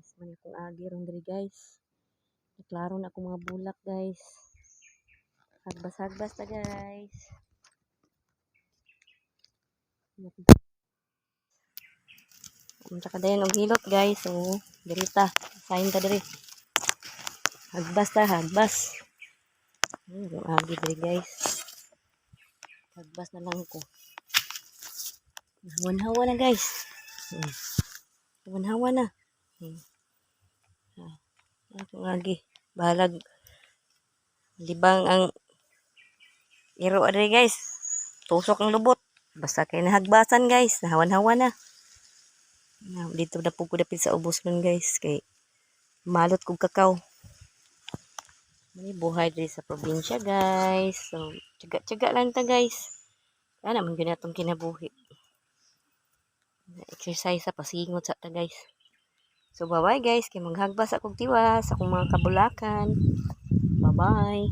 guys. Mani kong agi ron diri guys. Klaro na akong mga bulak guys. Hagbas-hagbas ta guys. Tsaka dayon og hilot guys. So, diri ta. Sign ta diri. Hagbas ta, hagbas. Yung agi diri guys. Hagbas na lang ko. Hawan-hawa na guys. Hawan-hawa na. Ang agi. Bahalag. Libang ang iro diri guys. Tusok ang lubot. Basta kay nahagbasan guys. Nahawan-hawa na. Dito na po ko dapit sa ubos nun guys. Kay malot kong kakao. May buhay diri sa probinsya guys. So, tsaga-tsaga lang ta guys. Ano naman yun natong kinabuhi. Exercise sa pasingot sa ta guys. So, bye-bye guys. Kay maghagbas akong tiwas. Akong mga kabulakan. Bye-bye.